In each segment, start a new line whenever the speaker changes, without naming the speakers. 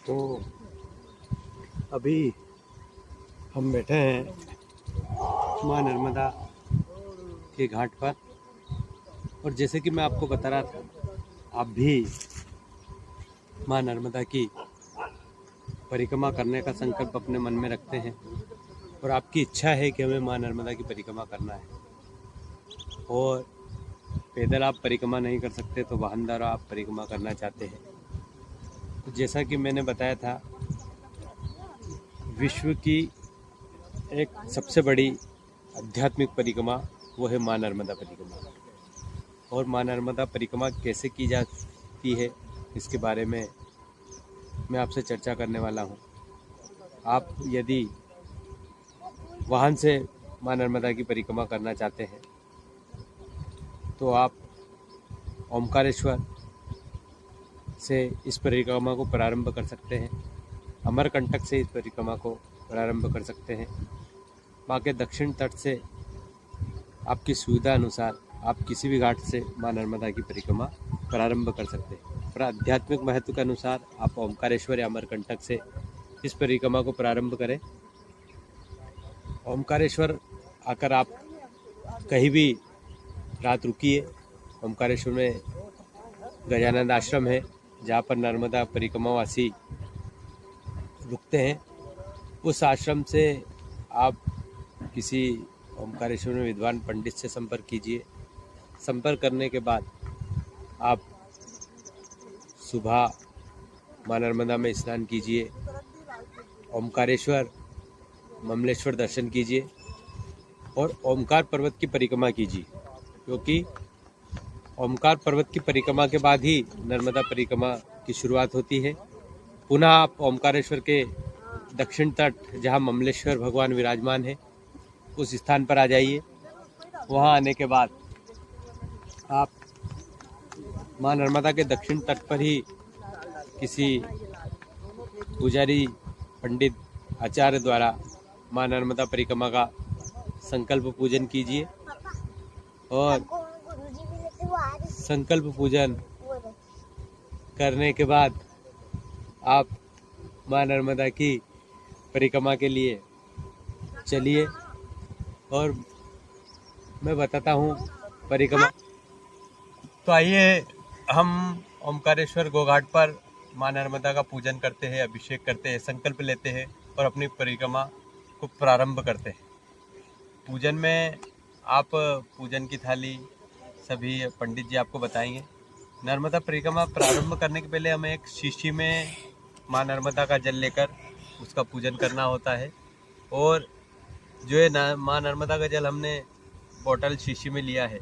तो अभी हम बैठे हैं माँ नर्मदा के घाट पर, और जैसे कि मैं आपको बता रहा था, आप भी माँ नर्मदा की परिक्रमा करने का संकल्प अपने मन में रखते हैं और आपकी इच्छा है कि हमें माँ नर्मदा की परिक्रमा करना है, और पैदल आप परिक्रमा नहीं कर सकते तो वाहन द्वारा आप परिक्रमा करना चाहते हैं। तो जैसा कि मैंने बताया था, विश्व की एक सबसे बड़ी आध्यात्मिक परिक्रमा वो है माँ नर्मदा परिक्रमा। और माँ नर्मदा परिक्रमा कैसे की जाती है इसके बारे में मैं आपसे चर्चा करने वाला हूँ। आप यदि वाहन से माँ नर्मदा की परिक्रमा करना चाहते हैं तो आप ओमकारेश्वर से इस परिक्रमा को प्रारंभ कर सकते हैं, अमरकंटक से इस परिक्रमा को प्रारंभ कर सकते हैं। माँ के दक्षिण तट से आपकी सुविधा अनुसार आप किसी भी घाट से माँ नर्मदा की परिक्रमा प्रारंभ कर सकते हैं। पर आध्यात्मिक महत्व के अनुसार आप ओमकारेश्वर या अमरकंटक से इस परिक्रमा को प्रारंभ करें। ओमकारेश्वर आकर आप कहीं भी रात रुकिए। ओमकारेश्वर में गजानंद आश्रम है जहाँ पर नर्मदा परिक्रमावासी रुकते हैं। उस आश्रम से आप किसी ओमकारेश्वर में विद्वान पंडित से संपर्क कीजिए। संपर्क करने के बाद आप सुबह माँ नर्मदा में स्नान कीजिए, ओमकारेश्वर ममलेश्वर दर्शन कीजिए और ओमकार पर्वत की परिक्रमा कीजिए, क्योंकि ओमकार पर्वत की परिक्रमा के बाद ही नर्मदा परिक्रमा की शुरुआत होती है। पुनः आप ओमकारेश्वर के दक्षिण तट जहाँ ममलेश्वर भगवान विराजमान है उस स्थान पर आ जाइए। वहाँ आने के बाद आप माँ नर्मदा के दक्षिण तट पर ही किसी पुजारी पंडित आचार्य द्वारा माँ नर्मदा परिक्रमा का संकल्प पूजन कीजिए। और संकल्प पूजन करने के बाद आप माँ नर्मदा की परिक्रमा के लिए चलिए। और मैं बताता हूँ परिक्रमा। तो आइए हम ओमकारेश्वर गोघाट पर माँ नर्मदा का पूजन करते हैं, अभिषेक करते हैं, संकल्प लेते हैं और अपनी परिक्रमा को प्रारंभ करते हैं। पूजन में आप पूजन की थाली सभी पंडित जी आपको बताएंगे। नर्मदा परिक्रमा प्रारंभ करने के पहले हमें एक शीशी में माँ नर्मदा का जल लेकर उसका पूजन करना होता है। और जो है माँ नर्मदा का जल हमने बोतल शीशी में लिया है,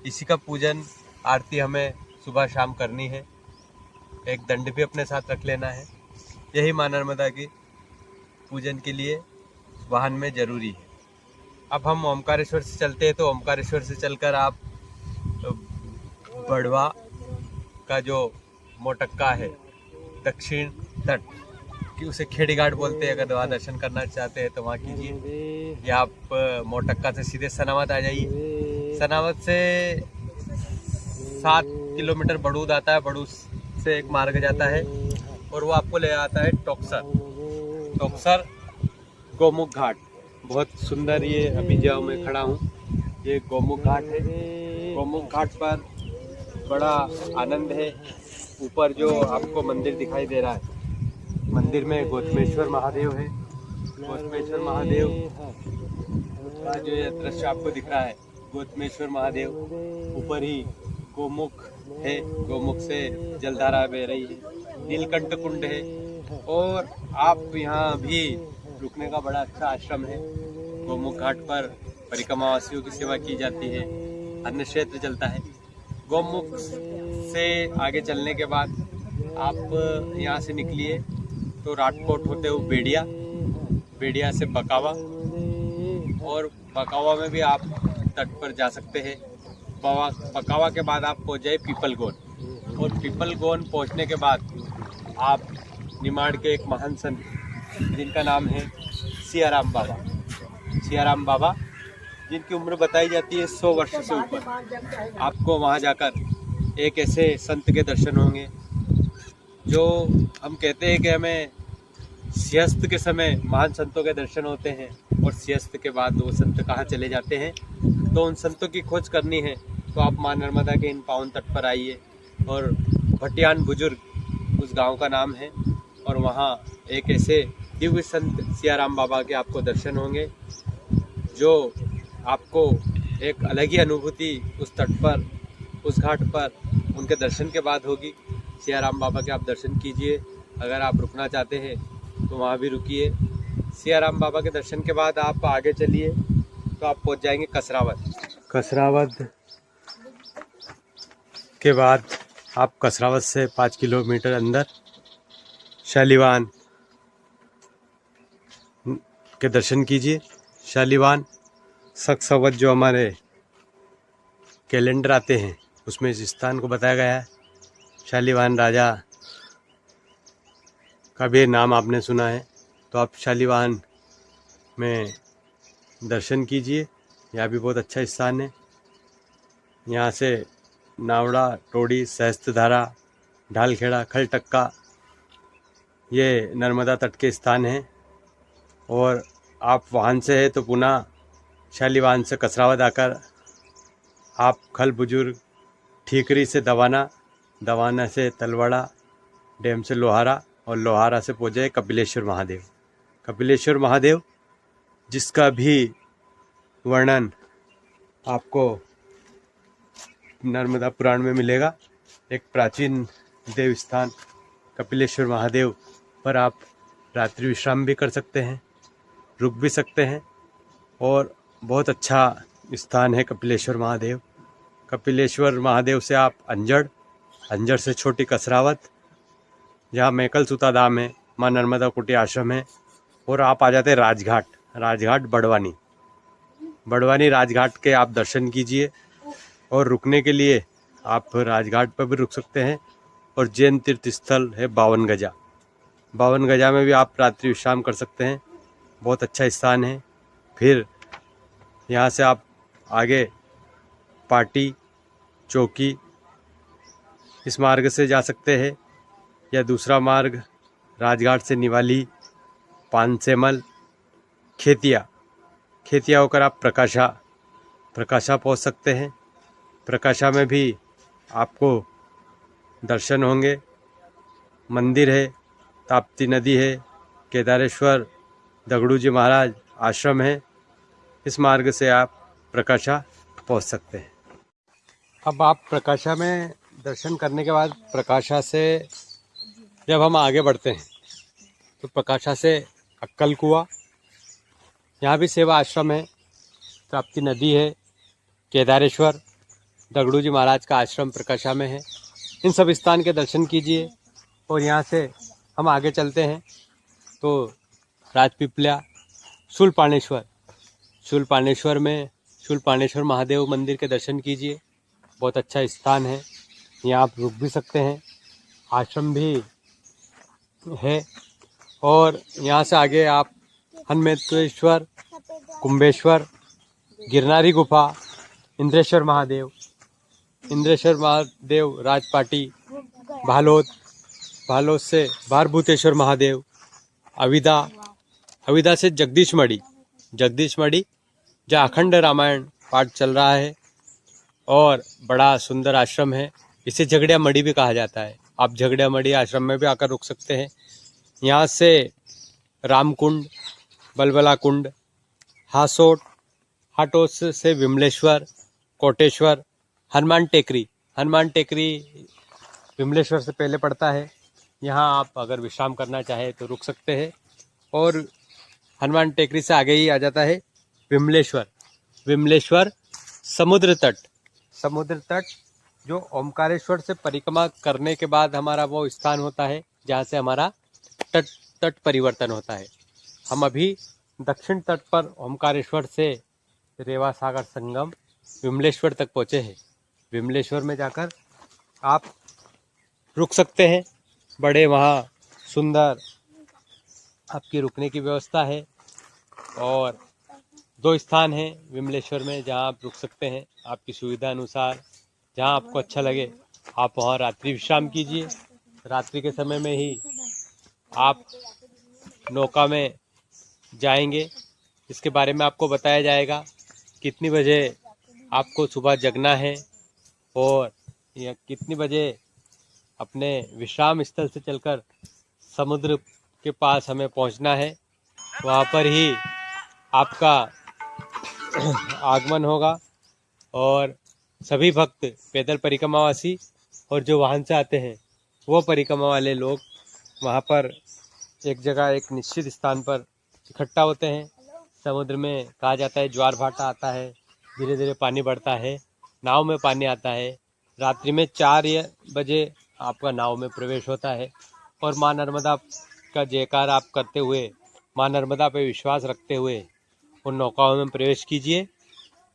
इसी का पूजन आरती हमें सुबह शाम करनी है। एक दंड भी अपने साथ रख लेना है। यही माँ नर्मदा की पूजन के लिए वाहन में जरूरी है। अब हम ओमकारेश्वर से चलते हैं, तो ओमकारेश्वर से चलकर आप बढ़वा का जो मोटक्का है दक्षिण तट कि उसे खेड़ी घाट बोलते हैं, अगर वहाँ दर्शन करना चाहते हैं तो वहाँ कीजिए। या आप मोटक्का से सीधे सनावद आ जाइए। सनावद से 7 किलोमीटर बड़ूद आता है। बड़ूद से एक मार्ग जाता है और वो आपको ले आता है टोकसर गौमुख घाट। बहुत सुंदर, ये अभी जहाँ मैं खड़ा हूँ ये गौमुख घाट है। गौमुख घाट पर बड़ा आनंद है। ऊपर जो आपको मंदिर दिखाई दे रहा है, मंदिर में गौतमेश्वर महादेव है। गौतमेश्वर महादेव का जो ये दृश्य आपको दिख रहा है, गौतमेश्वर महादेव। ऊपर ही गौमुख है, गौमुख से जलधारा बह रही है। नीलकंठ कुंड है और आप यहाँ भी रुकने का बड़ा अच्छा आश्रम है। गौमुख घाट पर परिक्रमावासियों की सेवा की जाती है, अन्न क्षेत्र चलता है। गौमुख से आगे चलने के बाद आप यहाँ से निकलिए तो राजकोट होते हुए बेड़िया से बकावा, और बकावा में भी आप तट पर जा सकते हैं। बकावा के बाद आप पहुँच जाए पीपलगोन, और पीपलगोन पहुँचने के बाद आप निमाड़ के एक महान संत जिनका नाम है सियाराम बाबा, जिनकी उम्र बताई जाती है 100 वर्ष से ऊपर। आपको वहाँ जाकर एक ऐसे संत के दर्शन होंगे जो हम कहते हैं कि हमें सिंहस्थ के समय महान संतों के दर्शन होते हैं और सिंहस्थ के बाद वो संत कहाँ चले जाते हैं, तो उन संतों की खोज करनी है तो आप माँ नर्मदा के इन पावन तट पर आइए। और भटियान बुजुर्ग उस गांव का नाम है और वहाँ एक ऐसे दिव्य संत सियाराम बाबा के आपको दर्शन होंगे, जो आपको एक अलग ही अनुभूति उस तट पर, उस घाट पर उनके दर्शन के बाद होगी। सियाराम बाबा के आप दर्शन कीजिए। अगर आप रुकना चाहते हैं तो वहाँ भी रुकिए। सियाराम बाबा के दर्शन के बाद आप आगे चलिए तो आप पहुँच जाएंगे कसरावद। कसरावद के बाद आप कसरावद से 5 किलोमीटर अंदर शालीवान के दर्शन कीजिए। शालीवान सक्सवद जो हमारे कैलेंडर आते हैं उसमें इस स्थान को बताया गया है। शालीवान राजा का भी नाम आपने सुना है, तो आप शालीवान में दर्शन कीजिए। यहाँ भी बहुत अच्छा स्थान है। यहाँ से नावड़ा, टोड़ी, सहस्त्रधारा, ढालखेड़ा, खलटक्का ये नर्मदा तट के स्थान हैं। और आप वाहन से है तो पुनः शालीवान से कसरावद आकर आप खल बुजुर्ग, ठीकरी से दवाना, दवाना से तलवाड़ा, डैम से लोहारा और लोहारा से पहुँचे कपिलेश्वर महादेव। कपिलेश्वर महादेव जिसका भी वर्णन आपको नर्मदा पुराण में मिलेगा। एक प्राचीन देव स्थान कपिलेश्वर महादेव पर आप रात्रि विश्राम भी कर सकते हैं, रुक भी सकते हैं और बहुत अच्छा स्थान है कपिलेश्वर महादेव। कपिलेश्वर महादेव से आप अंजड़, अंजड़ से छोटी कसरावद जहाँ मैकल सुता धाम है, माँ नर्मदा कुटी आश्रम है, और आप आ जाते हैं राजघाट। राजघाट बड़वानी, बड़वानी राजघाट के आप दर्शन कीजिए। और रुकने के लिए आप राजघाट पर भी रुक सकते हैं। और जैन तीर्थ स्थल है 52 गजा, 52 गजा में भी आप रात्रि विश्राम कर सकते हैं, बहुत अच्छा स्थान है। फिर यहाँ से आप आगे पाटी, चौकी इस मार्ग से जा सकते हैं, या दूसरा मार्ग राजघाट से निवाली, पानसेमल, खेतिया, खेतिया होकर आप प्रकाशा, प्रकाशा पहुँच सकते हैं। प्रकाशा में भी आपको दर्शन होंगे। मंदिर है, ताप्ती नदी है, केदारेश्वर दगड़ू जी महाराज आश्रम है। इस मार्ग से आप प्रकाशा पहुंच सकते हैं। अब आप प्रकाशा में दर्शन करने के बाद प्रकाशा से जब हम आगे बढ़ते हैं तो प्रकाशा से अक्कल कुआ, यहाँ भी सेवा आश्रम है, ताप्ती नदी है, केदारेश्वर दगड़ू जी महाराज का आश्रम प्रकाशा में है। इन सब स्थान के दर्शन कीजिए। और यहाँ से हम आगे चलते हैं तो राजपीपल्या, शूलपाणेश्वर, शूलपाणेश्वर में शूलपाणेश्वर महादेव मंदिर के दर्शन कीजिए। बहुत अच्छा स्थान है, यहाँ आप रुक भी सकते हैं, आश्रम भी है। और यहाँ से आगे आप हनुमेश्वर, कुंभेश्वर, गिरनारी गुफा, इंद्रेश्वर महादेव, इंद्रेश्वर महादेव राजपाटी, भालोद, भालोद से भारभूतेश्वर महादेव, अविदा, अविदा से जगदीश मढ़ी, जगदीश मढ़ी जहाँ अखंड रामायण पाठ चल रहा है और बड़ा सुंदर आश्रम है। इसे झगड़िया मढ़ी भी कहा जाता है। आप झगड़िया मढ़ी आश्रम में भी आकर रुक सकते हैं। यहाँ से रामकुंड, बलबला कुंड, हासोट, हाटोस से विमलेश्वर, कोटेश्वर, हनुमान टेकरी, हनुमान टेकरी विमलेश्वर से पहले पड़ता है। यहाँ आप अगर विश्राम करना चाहे तो रुक सकते हैं। और हनुमान टेकरी से आगे ही आ जाता है विमलेश्वर, विमलेश्वर समुद्र तट, समुद्र तट जो ओमकारेश्वर से परिक्रमा करने के बाद हमारा वो स्थान होता है जहाँ से हमारा तट परिवर्तन होता है। हम अभी दक्षिण तट पर ओमकारेश्वर से रेवा सागर संगम विमलेश्वर तक पहुँचे हैं। विमलेश्वर में जाकर आप रुक सकते हैं, बड़े वहाँ सुंदर आपकी रुकने की व्यवस्था है। और 2 स्थान हैं विमलेश्वर में जहाँ आप रुक सकते हैं, आपकी सुविधा अनुसार जहाँ आपको अच्छा लगे आप वहाँ रात्रि विश्राम कीजिए। रात्रि के समय में ही आप नौका में जाएंगे। इसके बारे में आपको बताया जाएगा कितनी बजे आपको सुबह जगना है और या कितनी बजे अपने विश्राम स्थल से चलकर समुद्र के पास हमें पहुंचना है। वहां पर ही आपका आगमन होगा और सभी भक्त पैदल परिक्रमावासी और जो वाहन से आते हैं वो परिक्रमा वाले लोग वहाँ पर एक जगह एक निश्चित स्थान पर इकट्ठा होते हैं। समुद्र में कहा जाता है ज्वार भाटा आता है, धीरे धीरे पानी बढ़ता है, नाव में पानी आता है। रात्रि में 4 बजे आपका नाव में प्रवेश होता है और माँ नर्मदा का जयकार आप करते हुए, माँ नर्मदा पे विश्वास रखते हुए उन नौकाओं में प्रवेश कीजिए।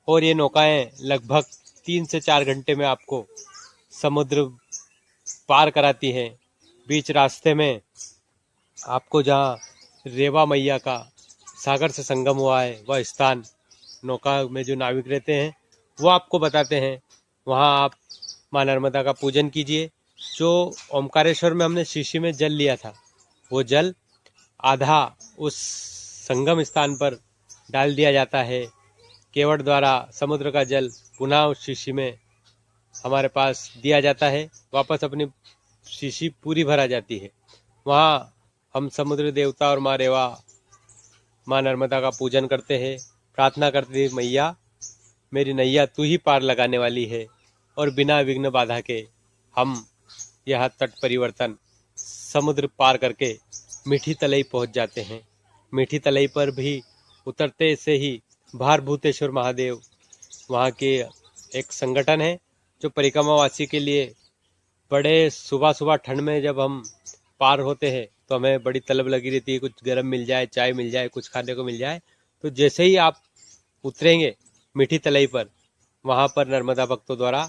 और ये नौकाएं लगभग 3 से 4 घंटे में आपको समुद्र पार कराती हैं। बीच रास्ते में आपको जहाँ रेवा मैया का सागर से संगम हुआ है वह स्थान नौका में जो नाविक रहते हैं वो आपको बताते हैं। वहाँ आप माँ नर्मदा का पूजन कीजिए। जो ओमकारेश्वर में हमने शीशी में जल लिया था वो जल आधा उस संगम स्थान पर डाल दिया जाता है। केवट द्वारा समुद्र का जल पुनः उस शीशी में हमारे पास दिया जाता है, वापस अपनी शीशी पूरी भरा जाती है। वहाँ हम समुद्र देवता और माँ रेवा माँ नर्मदा का पूजन करते हैं, प्रार्थना करते हैं मैया मेरी नैया तू ही पार लगाने वाली है। और बिना विघ्न बाधा के हम यह तट परिवर्तन समुद्र पार करके मीठी तलई पहुंच जाते हैं। मीठी तलई पर भी उतरते से ही भारभूतेश्वर महादेव वहाँ के एक संगठन है जो परिक्रमावासी के लिए बड़े सुबह सुबह ठंड में जब हम पार होते हैं तो हमें बड़ी तलब लगी रहती है, कुछ गर्म मिल जाए, चाय मिल जाए, कुछ खाने को मिल जाए। तो जैसे ही आप उतरेंगे मीठी तलई पर, वहाँ पर नर्मदा भक्तों द्वारा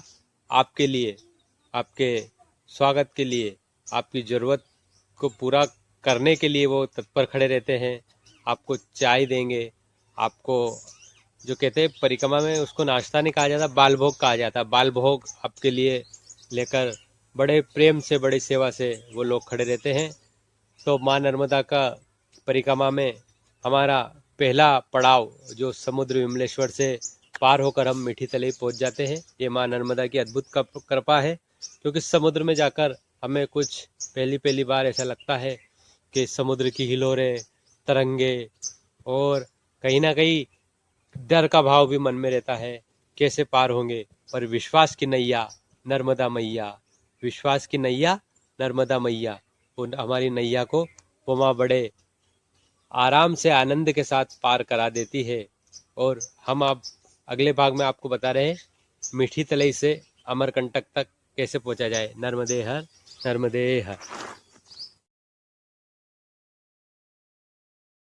आपके लिए, आपके स्वागत के लिए, आपकी ज़रूरत को पूरा करने के लिए वो तत्पर खड़े रहते हैं। आपको चाय देंगे, आपको जो कहते हैं परिक्रमा में उसको नाश्ता नहीं कहा जाता, बाल भोग कहा जाता। बाल भोग आपके लिए लेकर बड़े प्रेम से, बड़ी सेवा से वो लोग खड़े रहते हैं। तो माँ नर्मदा का परिक्रमा में हमारा पहला पड़ाव जो समुद्र विमलेश्वर से पार होकर हम मीठी तलई पहुंच जाते हैं। ये माँ नर्मदा की अद्भुत कृपा है, क्योंकि समुद्र में जाकर हमें कुछ पहली बार ऐसा लगता है कि समुद्र की हिलोरें, तरंगे और कहीं ना कहीं डर का भाव भी मन में रहता है, कैसे पार होंगे। पर विश्वास की नैया नर्मदा मैया, विश्वास की नैया नर्मदा मैया, उन हमारी नैया को वो माँ बड़े आराम से आनंद के साथ पार करा देती है। और हम आप अगले भाग में आपको बता रहे हैं मीठी तलई से अमरकंटक तक कैसे पहुंचा जाए। नर्मदे हर, नर्मदे हर।